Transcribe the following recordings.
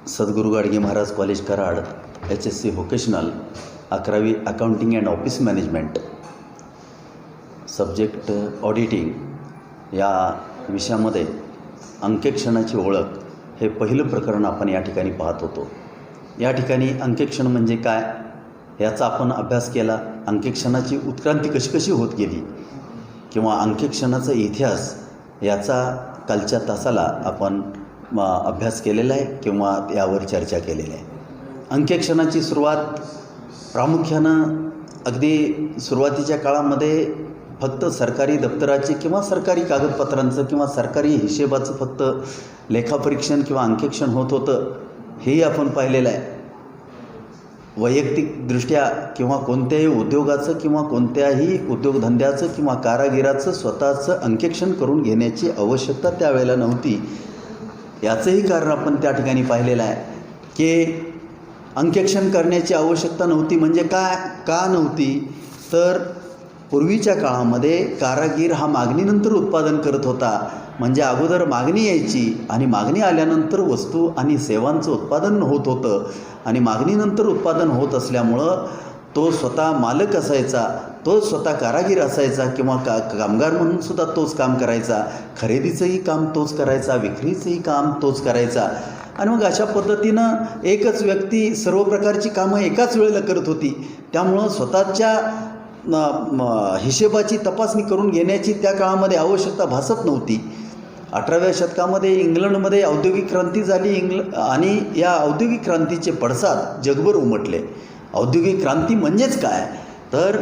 सद्गुरू Gadge Maharaj college Karad HSC vocational 11वी accounting and office management subject auditing या विषयामध्ये अंकेक्षणाची ओळख हे पहिलं प्रकरण आपण या ठिकाणी पाहत होतो. या ठिकाणी अंकेक्षण म्हणजे काय याचा आपण अभ्यास केला. अंकेक्षणाची उत्क्रांती कशी कशी होत गेली किंवा अंकेक्षणाचा इतिहास याचा कालच्या तासाला आपण अभ्यास केलेला आहे किंवा यावर चर्चा केलेली आहे. अंकेक्षणाची सुरुवात प्रामुख्यानं अगदी सुरुवातीच्या काळामध्ये फक्त सरकारी दप्तराचे किंवा सरकारी कागदपत्रांचं किंवा सरकारी हिशेबाचं फक्त लेखापरीक्षण किंवा अंकेक्षण होत होतं हेही आपण पाहिलेलं आहे. वैयक्तिकदृष्ट्या किंवा कोणत्याही उद्योगाचं किंवा कोणत्याही उद्योगधंद्याचं किंवा कारागिराचं स्वतःचं अंकेक्षण करून घेण्याची आवश्यकता त्यावेळेला नव्हती. याचंही कारण आपण त्या ठिकाणी पाहिलेलं आहे की अंकेक्षण करण्याची आवश्यकता नव्हती. म्हणजे का नव्हती तर पूर्वीच्या काळामध्ये कारागीर हा मागणीनंतर उत्पादन करत होता. म्हणजे अगोदर मागणी यायची आणि मागणी आल्यानंतर वस्तू आणि सेवांचं उत्पादन होत होतं आणि मागणीनंतर उत्पादन होत असल्यामुळं तो स्वतः मालक असायचा, तो स्वतः कारागीर असायचा किंवा कामगार म्हणून सुद्धा तोच काम करायचा. खरेदीचंही काम तोच करायचा, विक्रीचंही काम तोच करायचा. आणि मग अशा पद्धतीनं एकच व्यक्ती सर्व प्रकारची कामं एकाच वेळेला करत होती. त्यामुळं स्वतःच्या हिशेबाची तपासणी करून घेण्याची त्या काळामध्ये आवश्यकता भासत नव्हती. 18व्या शतकामध्ये इंग्लंडमध्ये औद्योगिक क्रांती झाली आणि या औद्योगिक क्रांतीचे पडसाद जगभर उमटले. औद्योगिक क्रांती म्हणजेच काय तर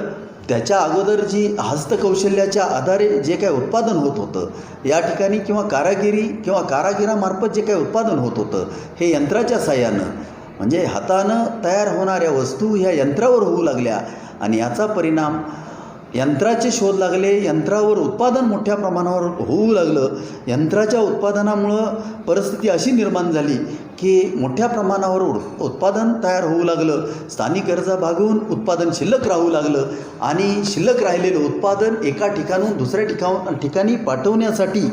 त्याच्या अगोदर जी हस्तकौशल्याच्या आधारे जे काही उत्पादन होत होतं या ठिकाणी किंवा कारागिरी किंवा कारागिरामार्फत जे काही उत्पादन होत होतं हे यंत्राच्या साहाय्यानं म्हणजे हातानं तयार होणाऱ्या वस्तू ह्या यंत्रावर होऊ लागल्या आणि याचा परिणाम यंत्राचे शोध लागले. यंत्रावर उत्पादन मोठ्या प्रमाणावर होऊ लागलं. यंत्राच्या उत्पादनामुळं परिस्थिती अशी निर्माण झाली की मोठ्या प्रमाणावर उत्पादन तयार होऊ लागलं. स्थानिक गरजा भागवून उत्पादन शिल्लक राहू लागलं आणि शिल्लक राहिलेलं उत्पादन एका ठिकाणून दुसऱ्या ठिकाणी पाठवण्यासाठी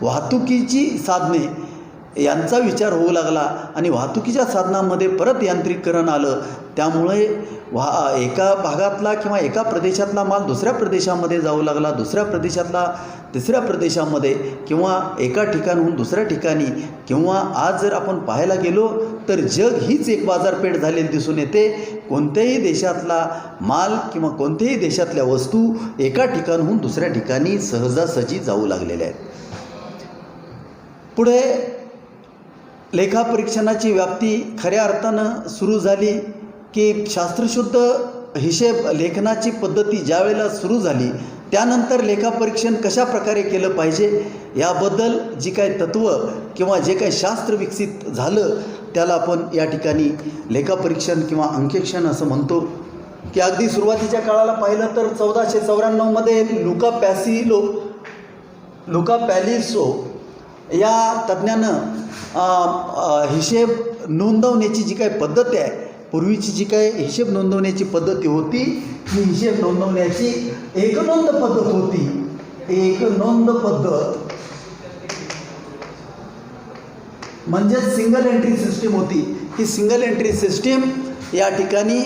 वाहतुकीची साधने यांचा विचार होऊ लागला आणि वाहतुकीच्या साधनांमध्ये परत यांत्रिकीकरण आलं. त्यामुळे एका भागातला किंवा एका प्रदेशातला माल दुसऱ्या प्रदेशामध्ये जाऊ लागला, दुसऱ्या प्रदेशातला तिसऱ्या प्रदेशामध्ये किंवा एका ठिकाणहून दुसऱ्या ठिकाणी. किंवा आज जर आपण पाहायला गेलो तर जग हीच एक बाजारपेठ झालेली दिसून येते. कोणत्याही देशातला माल किंवा कोणत्याही देशातल्या वस्तू एका ठिकाणहून दुसऱ्या ठिकाणी सहजासहजी जाऊ लागलेल्या आहेत. पुढे लेखापरीक्षणाची व्याप्ती खऱ्या अर्थानं सुरू झाली की शास्त्रशुद्ध हिशेब लेखनाची पद्धती ज्या वेळेला सुरू झाली त्यानंतर लेखापरीक्षण कशा प्रकारे केलं पाहिजे याबद्दल जी काही तत्त्व किंवा जे काही शास्त्र विकसित झालं त्याला आपण या ठिकाणी लेखापरीक्षण किंवा अंकेक्षण असं म्हणतो. की अगदी सुरुवातीच्या काळाला पाहिलं तर 1494मध्ये लुका पॅलिसो या तज्ज्ञानं हिशेब नोंदवण्याची जी काही पद्धती आहे पूर्वीची जी काही हिशेब नोंदवण्याची पद्धती होती ही हिशेब नोंदवण्याची एकनोंद पद्धत होती. एकनोंद पद्धत म्हणजे सिंगल एंट्री सिस्टीम होती. ही सिंगल एंट्री सिस्टीम या ठिकाणी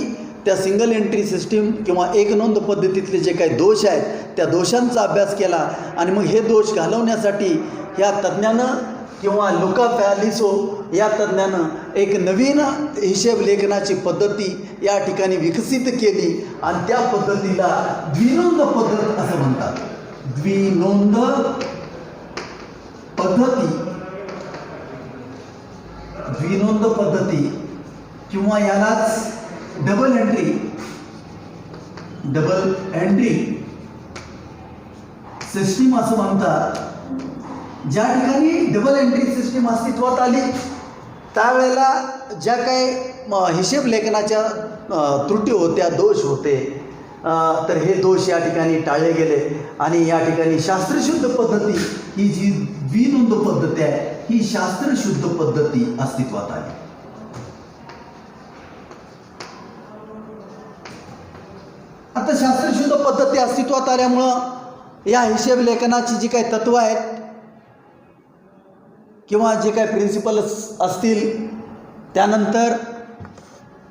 त्या सिंगल एंट्री सिस्टीम किंवा एकनोंद पद्धतीतले जे काही दोष आहेत त्या दोषांचा अभ्यास केला आणि मग हे दोष घालवण्यासाठी या तज्ज्ञानं किंवा लुका पॅलिसो या तज्ज्ञानं एक नवीन हिशेब लेखनाची पद्धती या ठिकाणी विकसित केली आणि त्या पद्धतीला द्विनोंद पद्धत असं म्हणतात. द्विनोंद पद्धती किंवा यालाच डबल एंट्री सिस्टीम असं म्हणतात. ज्या ठिकाणी डबल एंट्री सिस्टीम अस्तित्वात आली त्यावेळेला ज्या काही हिशेब लेखनाच्या त्रुटी होत्या, दोष होते तर हे दोष या ठिकाणी टाळले गेले आणि या ठिकाणी शास्त्रशुद्ध पद्धती ही जी द्विनोंद पद्धती आहे ही शास्त्रशुद्ध पद्धती अस्तित्वात आली. आता शास्त्रशुद्ध पद्धती अस्तित्वात आल्यामुळं या हिशेब लेखनाची जी काही तत्त्व आहेत किंवा जे काही प्रिन्सिपल्स असतील त्यानंतर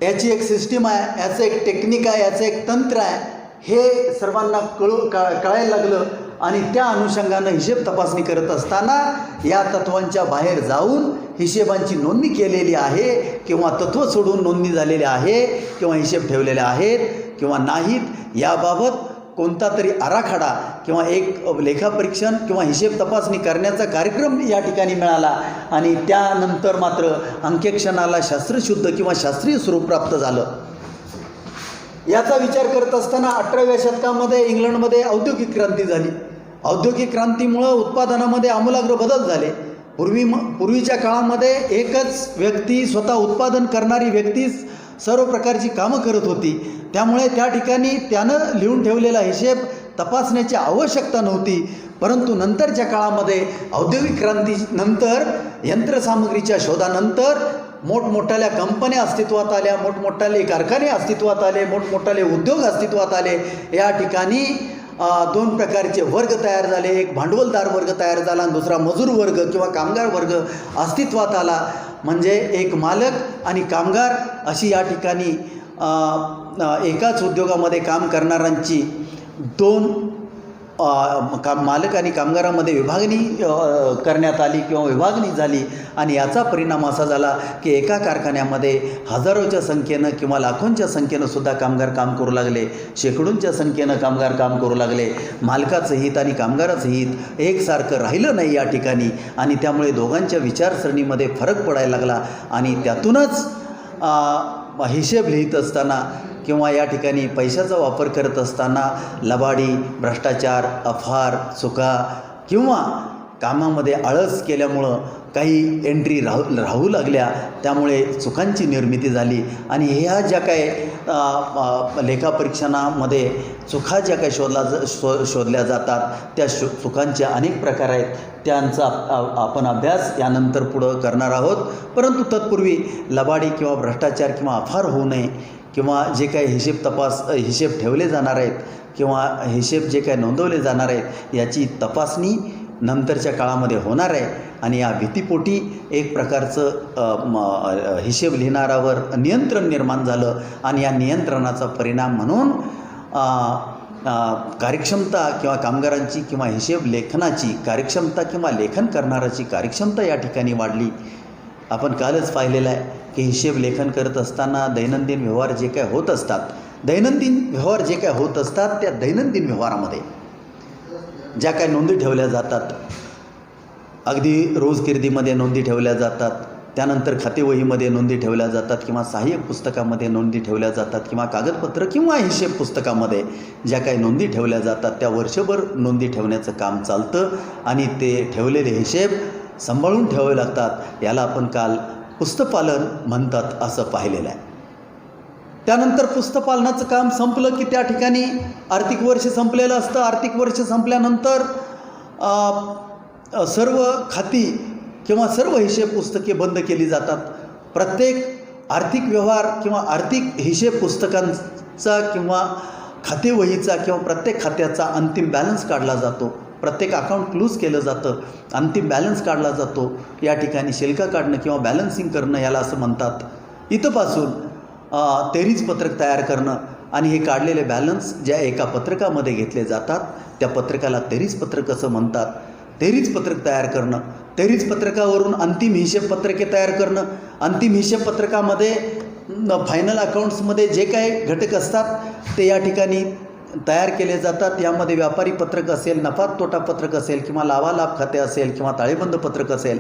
याची एक सिस्टीम आहे, याचं एक टेक्निक आहे, याचं एक तंत्र आहे, हे सर्वांना कळायला लागलं. आणि त्या अनुषंगानं हिशेब तपासणी करत असताना या तत्वांच्या बाहेर जाऊन हिशेबांची नोंदणी केलेली आहे किंवा तत्त्व सोडून नोंदणी झालेली आहे किंवा हिशेब ठेवलेले आहेत किंवा नाहीत, याबाबत कोणता तरी आराखडा किंवा एक लेखापरीक्षण किंवा हिशेब तपासणी करण्याचा कार्यक्रम या ठिकाणी मिळाला. आणि त्यानंतर मात्र अंकेक्षणाला शास्त्रशुद्ध किंवा शास्त्रीय स्वरूप प्राप्त झालं. याचा विचार करत असताना 18व्या शतकामध्ये इंग्लंडमध्ये औद्योगिक क्रांती झाली. औद्योगिक क्रांतीमुळं उत्पादनामध्ये आमूलाग्र बदल झाले. पूर्वीच्या काळामध्ये एकच व्यक्ती, स्वतः उत्पादन करणारी व्यक्ती सर्व प्रकारची कामं करत होती. त्यामुळे त्या ठिकाणी त्यानं लिहून ठेवलेला हिशेब तपासण्याची आवश्यकता नव्हती. परंतु नंतरच्या काळामध्ये औद्योगिक क्रांतीनंतर यंत्रसामुग्रीच्या शोधानंतर मोठमोठ्याल्या कंपन्या अस्तित्वात आल्या, मोठमोठाले कारखाने अस्तित्वात आले, मोठमोठाले उद्योग अस्तित्वात आले. या ठिकाणी दोन प्रकारचे वर्ग तयार झाले. एक भांडवलदार वर्ग तयार झाला आणि दुसरा मजूर वर्ग किंवा कामगार वर्ग अस्तित्वात आला. म्हणजे एक मालक आणि कामगार अशी या ठिकाणी एकाच उद्योगामध्ये काम करणाऱ्यांची दोन मालक आणि कामगारामध्ये विभागणी करण्यात आली किंवा विभागणी झाली. आणि याचा परिणाम असा झाला की एका कारखान्यामध्ये हजारोच्या संख्येनं किंवा लाखोंच्या संख्येनं सुद्धा कामगार काम करू लागले, शेकडोंच्या संख्येनं कामगार काम करू लागले. मालकाचं हित आणि कामगाराचं हित एकसारखं राहिलं नाही या ठिकाणी. आणि त्यामुळे दोघांच्या विचारसरणीमध्ये फरक पडायला लागला. आणि त्यातूनच हिशेब लिहित असताना किंवा या ठिकाणी पैशाचा वापर करत असताना लबाडी, भ्रष्टाचार, अफार, चुका किंवा कामामध्ये आळस केल्यामुळं काही एंट्री राहू लागल्या. त्यामुळे चुकांची निर्मिती झाली. आणि ह्या ज्या काय लेखापरीक्षणामध्ये चुका ज्या काही शोधल्या जातात त्या चुकांचे अनेक प्रकार आहेत. त्यांचा आपण अभ्यास यानंतर पुढं करणार आहोत. परंतु तत्पूर्वी लबाडी किंवा भ्रष्टाचार किंवा अफार होऊ नये किंवा जे काही हिशेब ठेवले जाणार आहेत किंवा हिशेब जे काही नोंदवले जाणार आहेत याची तपासणी नंतरच्या काळामध्ये होणार आहे. आणि या भीतीपोटी एक प्रकारचं हिशेब लिहिणारावर नियंत्रण निर्माण झालं. आणि या नियंत्रणाचा परिणाम म्हणून कार्यक्षमता किंवा कामगारांची किंवा हिशेब लेखनाची कार्यक्षमता किंवा लेखन करणाराची कार्यक्षमता या ठिकाणी वाढली. आपण कालच पाहिलेलं आहे की हिशेब लेखन करत असताना दैनंदिन व्यवहार जे काय होत असतात, त्या दैनंदिन व्यवहारामध्ये ज्या काय नोंदी ठेवल्या जातात, अगदी रोजकिर्दीमध्ये नोंदी ठेवल्या जातात, त्यानंतर खातेवहीमध्ये नोंदी ठेवल्या जातात किंवा सहाय्यक पुस्तकामध्ये नोंदी ठेवल्या जातात किंवा कागदपत्र किंवा हिशेब पुस्तकामध्ये ज्या काही नोंदी ठेवल्या जातात त्या वर्षभर नोंदी ठेवण्याचं काम चालतं. आणि ते ठेवलेले हिशेब सांभाळून ठेवावे लागतात. याला आपण काल पुस्तपालन म्हणतात असं पाहिलेलं आहे. त्यानंतर पुस्तपालनाचं काम संपलं की त्या ठिकाणी आर्थिक वर्ष संपलेलं असतं. आर्थिक वर्ष संपल्यानंतर सर्व खाती किंवा सर्व हिशेब पुस्तके बंद केली जातात. प्रत्येक आर्थिक व्यवहार किंवा आर्थिक हिशेब पुस्तकांचा किंवा खातेवहीचा किंवा प्रत्येक खात्याचा अंतिम बॅलन्स काढला जातो. प्रत्येक अकाउंट क्लोज केलं जातं, अंतिम बॅलन्स काढला जातो. या ठिकाणी शिल्का काढणं किंवा बॅलन्सिंग करणं याला असं म्हणतात. इथंपासून तेरीज पत्रक तयार करणं आणि हे काढलेले बॅलन्स ज्या एका पत्रकामध्ये घेतले जातात त्या पत्रकाला तेरीज पत्रक असं म्हणतात. तेरीज पत्रक तयार करणं, तेरीज पत्रकावरून अंतिम हिशेब पत्रके तयार करणं, अंतिम हिशेब पत्रकामध्ये फायनल अकाउंट्समध्ये जे काही घटक असतात ते या ठिकाणी तयार केले जातात. यामध्ये व्यापारी पत्रक असेल, नफा तोटा पत्रक असेल किंवा लाभालाभ खाते असेल किंवा ताळेबंद पत्रक असेल.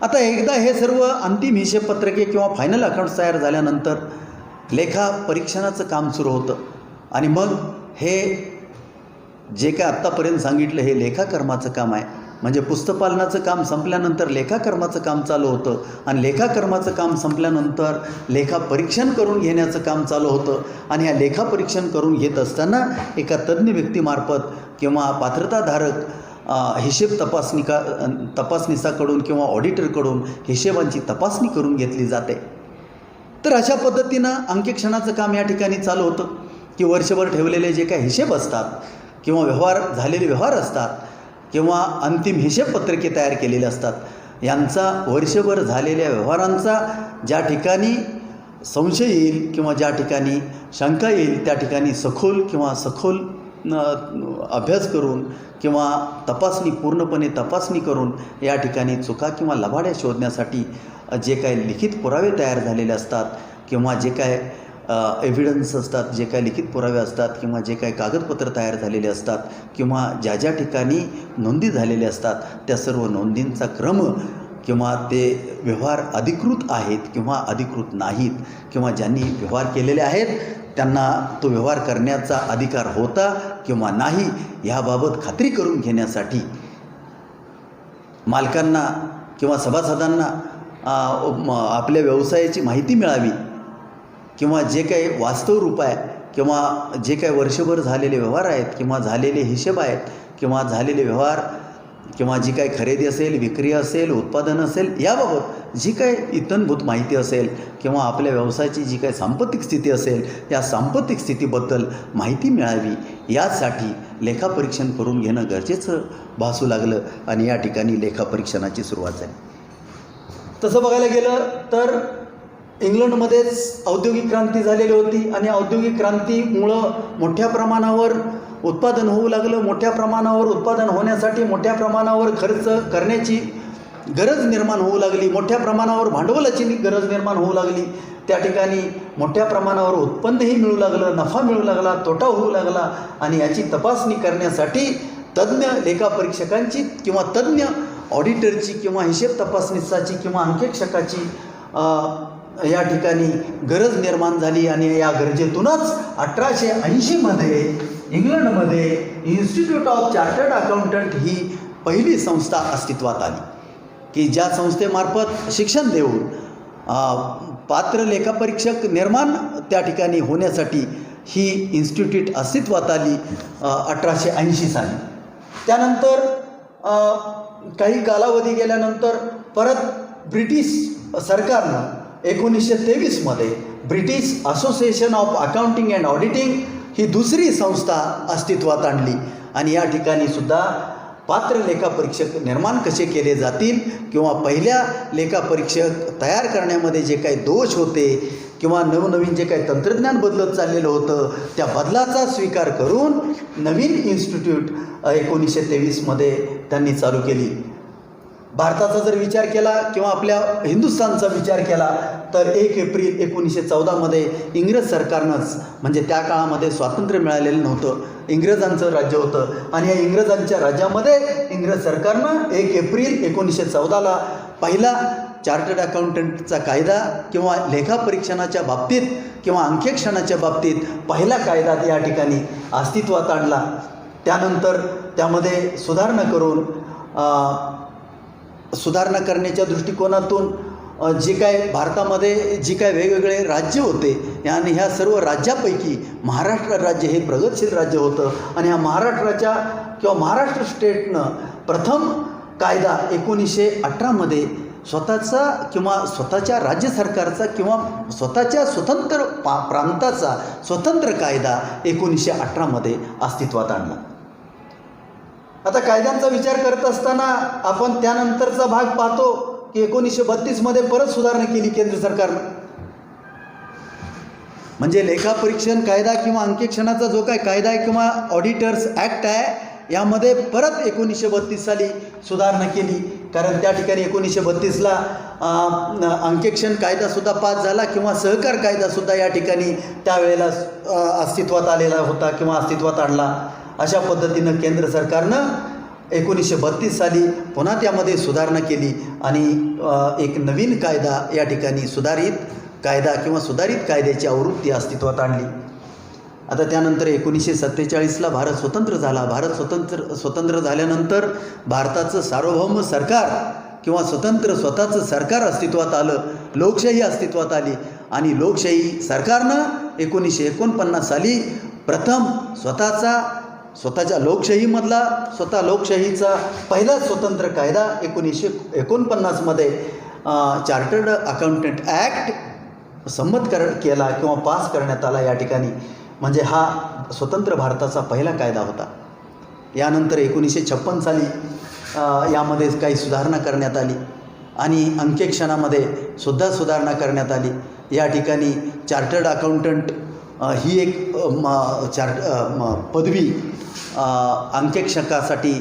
आता एकदा हे सर्व अंतिम हिशेब पत्रके किंवा फायनल अकाउंट्स तयार झाल्यानंतर लेखा परीक्षणाचं काम सुरू होतं. आणि मग हे जे काय आत्तापर्यंत सांगितलं हे लेखाकर्माचं काम आहे. म्हणजे पुस्तपालनाचं काम संपल्यानंतर लेखाकर्माचं काम चालू होतं. आणि लेखाकर्माचं काम संपल्यानंतर लेखापरीक्षण करून घेण्याचं काम चालू होतं. आणि ह्या लेखापरीक्षण करून घेत असताना एका तज्ज्ञ व्यक्तीमार्फत किंवा पात्रताधारक हिशेब तपासनिसाकडून किंवा ऑडिटरकडून हिशेबांची तपासणी करून घेतली जाते. तर अशा पद्धतीनं अंकेक्षणाचं काम या ठिकाणी चालू होतं की वर्षभर ठेवलेले जे काही हिशेब असतात किंवा झालेले व्यवहार असतात किंवा अंतिम हिशेब पत्रके तयार केलेले असतात यांचा वर्षभर झालेल्या व्यवहारांचा ज्या ठिकाणी संशय येईल किंवा ज्या ठिकाणी शंका येईल त्या ठिकाणी सखोल अभ्यास करून किंवा पूर्णपणे तपासणी करून या ठिकाणी चुका किंवा लबाड्या शोधण्यासाठी जे काही लिखित पुरावे तयार झालेले असतात किंवा जे काय एव्हिडन्स असतात, जे काही लिखित पुरावे असतात किंवा जे काही कागदपत्र तयार झालेले असतात किंवा ज्या ज्या ठिकाणी नोंदी झालेल्या असतात त्या सर्व नोंदींचा क्रम किंवा ते व्यवहार अधिकृत आहेत किंवा अधिकृत नाहीत किंवा ज्यांनी व्यवहार केलेले आहेत त्यांना तो व्यवहार करण्याचा अधिकार होता किंवा नाही ह्याबाबत खात्री करून घेण्यासाठी मालकांना किंवा सभासदांना आपल्या व्यवसायाची माहिती मिळावी किंवा जे काही वास्तव रूप आहे किंवा जे काही वर्षभर झालेले व्यवहार आहेत किंवा झालेले हिशेब आहेत किंवा झालेले व्यवहार किंवा जी काही खरेदी असेल, विक्री असेल, उत्पादन असेल याबाबत जी काही इत्थंभूत माहिती असेल किंवा आपल्या व्यवसायाची जी काही सांपत्तिक स्थिती असेल या सांपत्तिक स्थितीबद्दल माहिती मिळावी यासाठी लेखापरीक्षण करून घेणं गरजेचं भासू लागलं आणि या ठिकाणी लेखापरीक्षणाची सुरुवात झाली. तसं बघायला गेलं तर इंग्लंडमध्येच औद्योगिक क्रांती झालेली होती आणि औद्योगिक क्रांतीमुळं मोठ्या प्रमाणावर उत्पादन होऊ लागलं. मोठ्या प्रमाणावर उत्पादन होण्यासाठी मोठ्या प्रमाणावर खर्च करण्याची गरज निर्माण होऊ लागली. मोठ्या प्रमाणावर भांडवलाची गरज निर्माण होऊ लागली. त्या ठिकाणी मोठ्या प्रमाणावर उत्पन्नही मिळू लागलं, नफा मिळू लागला, तोटा होऊ लागला आणि याची तपासणी करण्यासाठी तज्ज्ञ लेखापरीक्षकांची किंवा तज्ज्ञ ऑडिटरची किंवा हिशेब तपासणीची किंवा अंकेक्षकाची या ठिकाणी गरज निर्माण झाली आणि या गरजेतूनच 1880मध्ये इंग्लंडमध्ये इन्स्टिट्यूट ऑफ चार्टर्ड अकाउंटंट ही पहिली संस्था अस्तित्वात आली की ज्या संस्थेमार्फत शिक्षण देऊन पात्र लेखापरीक्षक निर्माण त्या ठिकाणी होण्यासाठी ही इन्स्टिट्यूट अस्तित्वात आली 1880 साली. त्यानंतर काही कालावधी गेल्यानंतर परत ब्रिटिश सरकारनं 1923मध्ये British association of accounting and auditing ही दुसरी संस्था अस्तित्वात आणली आणि या ठिकाणी सुद्धा पात्र लेखापरीक्षक निर्माण कसे केले जातील किंवा पहिल्या लेखापरीक्षक तयार करण्यामध्ये जे काही दोष होते किंवा नवनवीन जे काही तंत्रज्ञान बदलत चाललेलं होतं त्या बदलाचा स्वीकार करून नवीन इन्स्टिट्यूट 1923मध्ये त्यांनी चालू केली. भारताचा जर विचार केला किंवा आपल्या हिंदुस्थानचा विचार केला तर 1 एप्रिल 1914मध्ये इंग्रज सरकारनंच म्हणजे त्या काळामध्ये स्वातंत्र्य मिळालेलं नव्हतं, इंग्रजांचं राज्य होतं आणि या इंग्रजांच्या राज्यामध्ये इंग्रज सरकारनं 1 एप्रिल 1914ला पहिला चार्टर्ड अकाउंटंटचा कायदा किंवा लेखापरीक्षणाच्या बाबतीत किंवा अंकेक्षणाच्या बाबतीत पहिला कायदा या ठिकाणी अस्तित्वात आणला. त्यानंतर त्यामध्ये सुधारणा करण्याच्या दृष्टिकोनातून जे काय भारतामध्ये जी काय वेगवेगळे राज्य होते आणि ह्या सर्व राज्यापैकी महाराष्ट्र राज्य हे प्रगतशील राज्य होतं आणि ह्या महाराष्ट्राच्या किंवा महाराष्ट्र स्टेटनं प्रथम कायदा 1918मध्ये स्वतःचा किंवा स्वतःच्या राज्य सरकारचा किंवा स्वतःच्या स्वतंत्र प्रांताचा स्वतंत्र कायदा 1918मध्ये अस्तित्वात आणला. आता कायद्यांचा विचार करत असताना आपण त्यानंतरचा भाग पाहतो की 1932मध्ये परत सुधारणा केली केंद्र सरकारनं. म्हणजे लेखापरीक्षण कायदा किंवा अंकेक्षणाचा जो काय कायदा आहे किंवा ऑडिटर्स ॲक्ट आहे यामध्ये परत 1932 साली सुधारणा केली. कारण त्या ठिकाणी 1932ला अंकेक्षण कायदासुद्धा पास झाला किंवा सहकार कायदासुद्धा या ठिकाणी त्यावेळेला अस्तित्वात आलेला होता किंवा अस्तित्वात आणला. अशा पद्धतीनं केंद्र सरकारनं 1932 साली पुन्हा त्यामध्ये सुधारणा केली आणि एक नवीन कायदा या ठिकाणी सुधारित कायदा किंवा सुधारित कायद्याची आवृत्ती अस्तित्वात आणली. आता त्यानंतर 1947ला भारत स्वतंत्र झाला. भारत स्वतंत्र झाल्यानंतर भारताचं सार्वभौम सरकार किंवा स्वतःचं सरकार अस्तित्वात आलं, लोकशाही अस्तित्वात आली आणि लोकशाही सरकारनं 1949 साली प्रथम स्वतःच्या लोकशाहीमधला लोकशाहीचा पहिला स्वतंत्र कायदा 1949मध्ये चार्टर्ड अकाउंटंट ॲक्ट संमत केला किंवा पास करण्यात आला या ठिकाणी. म्हणजे हा स्वतंत्र भारताचा पहिला कायदा होता. यानंतर 1956 साली यामध्ये काही सुधारणा करण्यात आली. आणि अंकेक्षणामध्ये सुद्धा सुधारणा करण्यात आली. या ठिकाणी चार्टर्ड अकाउंटंट ही एक पदवी अंकेक्षकासाठी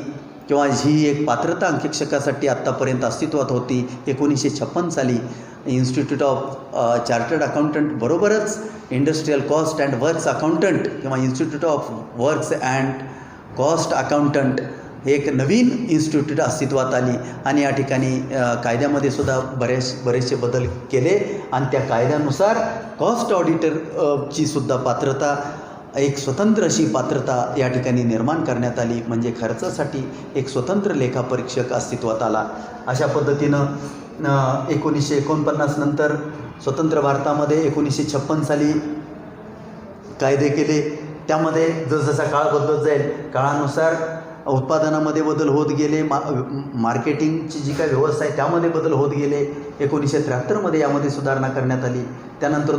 किंवा ही एक पात्रता अंकेक्षकासाठी आत्तापर्यंत अस्तित्वात होती. 1956 साली इन्स्टिट्यूट ऑफ चार्टर्ड अकाउंटंट बरोबरच industrial cost and works accountant किंवा institute of works and cost accountant एक नवीन इन्स्टिट्यूट अस्तित्वात आली आणि या ठिकाणी कायद्यामध्ये सुद्धा बरेचसे बदल केले आणि त्या कायद्यानुसार कॉस्ट ऑडिटरची सुद्धा पात्रता एक स्वतंत्र अशी पात्रता या ठिकाणी निर्माण करण्यात आली. म्हणजे खर्चासाठी एक स्वतंत्र लेखापरीक्षक अस्तित्वात आला. अशा पद्धतीनं 1949 नंतर स्वतंत्र भारतामध्ये 1956 साली कायदे केले. त्यामध्ये जसजसा काळ बदलत जाईल काळानुसार उत्पादनामध्ये बदल होत गेले, मार्केटिंगची जी काही व्यवस्था आहे त्यामध्ये बदल होत गेले. 1973 यामध्ये सुधारणा करण्यात आली. त्यानंतर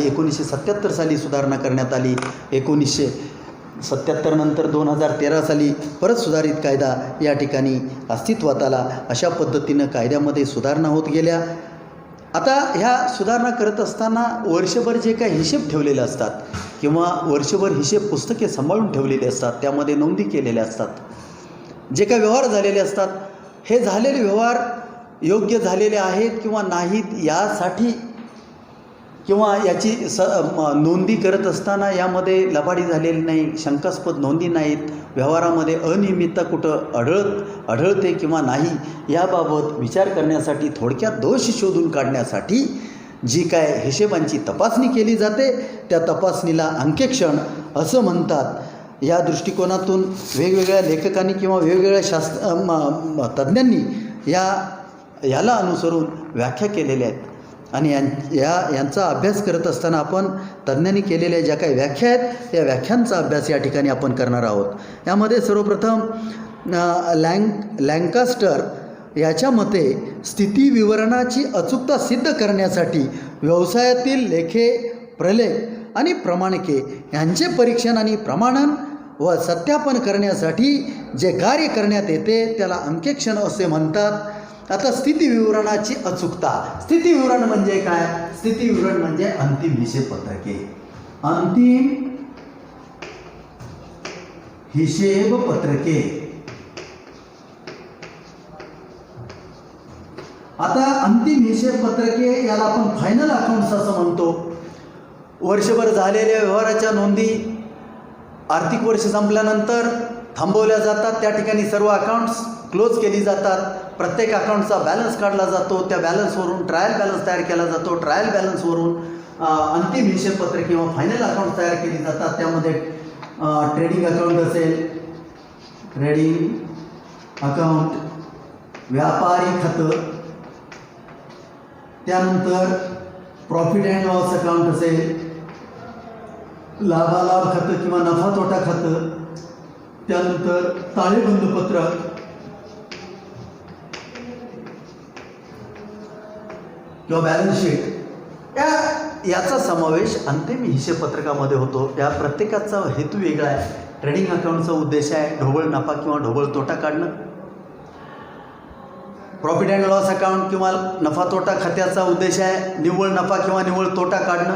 1977 साली सुधारणा करण्यात आली. 1977 नंतर 2013 साली परत सुधारित कायदा या ठिकाणी अस्तित्वात आला. अशा पद्धतीनं कायद्यामध्ये सुधारणा होत गेल्या. आता ह्या सुधारणा करत असताना वर्षभर जे काही हिशेब ठेवलेले असतात किंवा वर्षभर हिशेब पुस्तके सांभाळून ठेवलेले असतात, त्यामध्ये नोंदी केलेल्या असतात, जे काही व्यवहार झालेले असतात, हे झालेले व्यवहार योग्य झालेले आहेत किंवा नाहीत यासाठी किंवा याची नोंदी करत असताना यामध्ये लबाडी झालेली नाही, शंकास्पद नोंदी नाहीत, व्यवहारामध्ये अनियमितता कुठं आढळते किंवा नाही याबाबत विचार करण्यासाठी, थोडक्यात दोष शोधून काढण्यासाठी जी काय हिशेबांची तपासणी केली जाते त्या तपासणीला अंकेक्षण असं म्हणतात. या दृष्टिकोनातून वेगवेगळ्या लेखकांनी किंवा वेगवेगळ्या तज्ज्ञांनी याला अनुसरून व्याख्या केलेल्या आहेत आणि यांचा अभ्यास करत असताना आपण तज्ज्ञांनी केलेल्या ज्या काही व्याख्या आहेत त्या व्याख्यांचा अभ्यास या ठिकाणी आपण करणार आहोत. यामध्ये सर्वप्रथम लँकास्टर याच्या मते स्थिती विवरणाची अचूकता सिद्ध करण्यासाठी व्यवसायातील लेखे, प्रलेख आणि प्रमाणके यांचे परीक्षण आणि प्रमाणन व सत्यापन करण्यासाठी जे कार्य करण्यात येते त्याला अंकेक्षण असे म्हणतात. आता स्थिती विवरणाची अचूकता, स्थिती विवरण म्हणजे काय? स्थिती विवरण म्हणजे अंतिम हिशेब पत्रके. अंतिम हिशेब पत्रके. आता अंतिम हिशेब पत्रके याला आपण फायनल अकाउंट्स असं म्हणतो. वर्षभर झालेल्या व्यवहाराच्या नोंदी आर्थिक वर्ष संपल्यानंतर थांबवल्या जातात. त्या ठिकाणी सर्व अकाउंट्स क्लोज केली जातात. प्रत्येक अकाउंटचा बॅलन्स काढला जातो. त्या बॅलन्सवरून ट्रायल बॅलन्स तयार केला जातो. ट्रायल बॅलन्सवरून अंतिम हिशेबपत्र किंवा फायनल अकाउंट तयार केली जातात. त्यामध्ये ट्रेडिंग अकाउंट असेल, ट्रेडिंग अकाउंट, व्यापारी खातं, त्यानंतर प्रॉफिट अँड लॉस अकाउंट असेल, लाभालाभ खातं किंवा नफा तोटा खातं, त्यानंतर ताळेबंद पत्रक, किंवा बॅलन्स शीट याचा समावेश अंतिम हिशेबपत्रकामध्ये होतो. या प्रत्येकाचा हेतू वेगळा आहे. ट्रेडिंग अकाउंटचा उद्देश आहे ढोबळ नफा किंवा ढोबळ तोटा काढणं. प्रॉफिट अँड लॉस अकाउंट किंवा नफा तोटा खात्याचा उद्देश आहे निव्वळ नफा किंवा निव्वळ तोटा काढणं.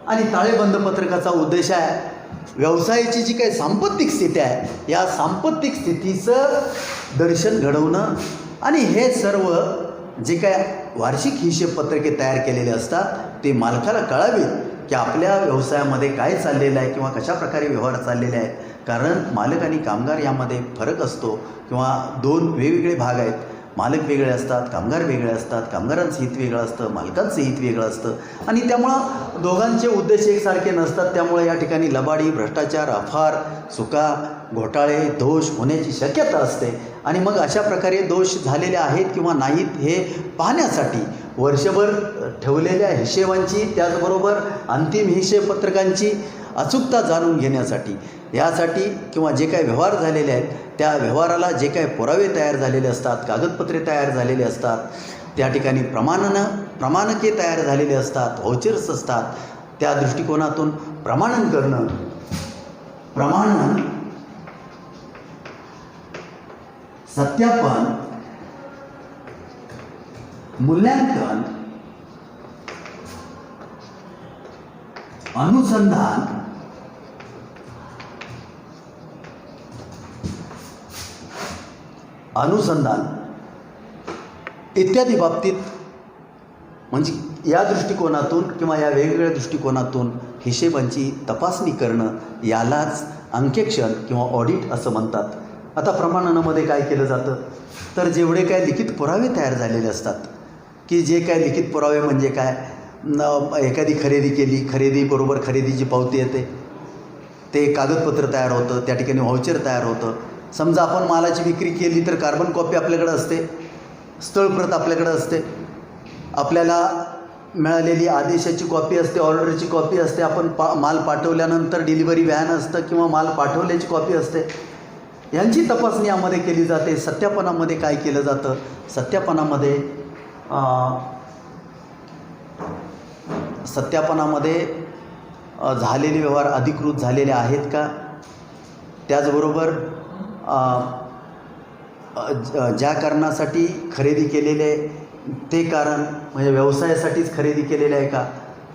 आणि ताळेबंद पत्रकाचा उद्देश आहे व्यवसायाची जी काही सांपत्तिक स्थिती आहे या सांपत्तिक स्थितीचं दर्शन घडवणं. आणि हे सर्व जे काय वार्षिक हिशेबपत्रके तयार केलेले असतात ते मालकाला कळावेत की आपल्या व्यवसायामध्ये काय चाललेलं आहे किंवा कशा प्रकारे व्यवहार चाललेले आहेत. कारण मालक आणि कामगार यामध्ये फरक असतो किंवा दोन वेगवेगळे भाग आहेत. मालक वेगळे असतात, कामगार वेगळे असतात. कामगारांचं हित वेगळं असतं, मालकांचं हित वेगळं असतं आणि त्यामुळं दोघांचे उद्देश एकसारखे नसतात. त्यामुळे या ठिकाणी लबाडी, भ्रष्टाचार, अफार, चुका, घोटाळे, दोष होण्याची शक्यता असते. आणि मग अशा प्रकारे दोष झालेले आहेत किंवा नाहीत हे पाहण्यासाठी वर्षभर ठेवलेल्या हिशेबांची त्याचबरोबर अंतिम हिशेबपत्रकांची अचूकता जाणून घेण्यासाठी यासाठी किंवा जे काही व्यवहार झालेले आहेत त्या व्यवहाराला जे काही पुरावे तयार झालेले असतात, कागदपत्रे तयार झालेले असतात, त्या ठिकाणी प्रमाणके तयार झालेले असतात, व्हाउचर्स असतात. त्या दृष्टिकोनातून प्रमाणन करणं, सत्यापन मूल्यांकन, अनुसंधान, इत्यादी बाबतीत म्हणजे या दृष्टिकोनातून किंवा या वेगवेगळ्या दृष्टिकोनातून हिशेबांची तपासणी करणं यालाच अंकेक्षण किंवा ऑडिट असं म्हणतात. आता प्रमाणनामध्ये काय केलं जातं तर जेवढे काय लिखित पुरावे तयार झालेले असतात की जे काय लिखित पुरावे म्हणजे काय एखादी खरेदी केली, खरेदीबरोबर खरेदीची पावती येते, ते कागदपत्र तयार होतं, त्या ठिकाणी व्हाउचर तयार होतं. समजा आपण मालाची विक्री केली तर कार्बन कॉपी आपल्याकडे असते, स्थळप्रत आपल्याकडे असते, आपल्याला मिळालेली आदेशाची कॉपी असते, ऑर्डरची कॉपी असते, आपण माल पाठवल्यानंतर डिलिव्हरी व्हॅन असतं किंवा माल पाठवल्याची कॉपी असते. यांची तपासणी यामध्ये केली जाते. सत्यापनामध्ये काय केलं जातं, सत्यापनामध्ये झालेले व्यवहार अधिकृत झालेले आहेत का, त्याचबरोबर ज्या कारणासाठी खरेदी केलेले ते कारण म्हणजे व्यवसायासाठीच खरेदी केलेले आहे का,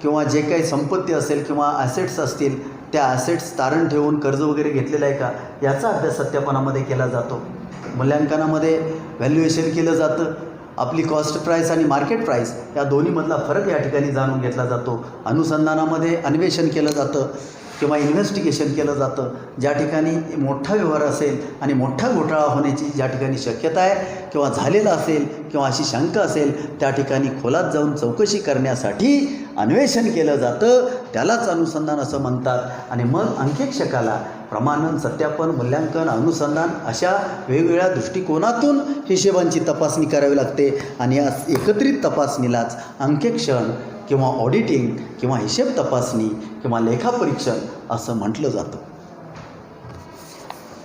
किंवा जे काही संपत्ती असेल किंवा ॲसेट्स असतील त्या ॲसेट्स तारण ठेवून कर्ज वगैरे घेतलेलं आहे का, याचा अभ्यास सत्यापनामध्ये केला जातो. मूल्यांकनामध्ये व्हॅल्युएशन केलं जातं, आपली कॉस्ट प्राईस आणि मार्केट प्राईस या दोन्हीमधला फरक या ठिकाणी जाणून घेतला जातो. अनुसंधानामध्ये अन्वेषण केलं जातं किंवा इन्व्हेस्टिगेशन केलं जातं. ज्या ठिकाणी मोठा व्यवहार असेल आणि मोठा घोटाळा होण्याची ज्या ठिकाणी शक्यता आहे किंवा झालेला असेल किंवा अशी शंका असेल त्या ठिकाणी खोलात जाऊन चौकशी करण्यासाठी अन्वेषण केलं जातं, त्यालाच अनुसंधान असं म्हणतात. आणि मग अंकेक्षकाला प्रमाणन, सत्यापन, मूल्यांकन, अनुसंधान अशा वेगवेगळ्या दृष्टिकोनातून हिशेबांची तपासणी करावी लागते. आणि या एकत्रित तपासणीलाच अंकेक्षण किंवा ऑडिटिंग किंवा हिशेब तपासणी किंवा लेखापरीक्षण असं म्हटलं जातं.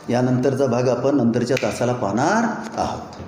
यानंतरचा भाग आपण नंतरच्या तासाला पाहणार आहोत.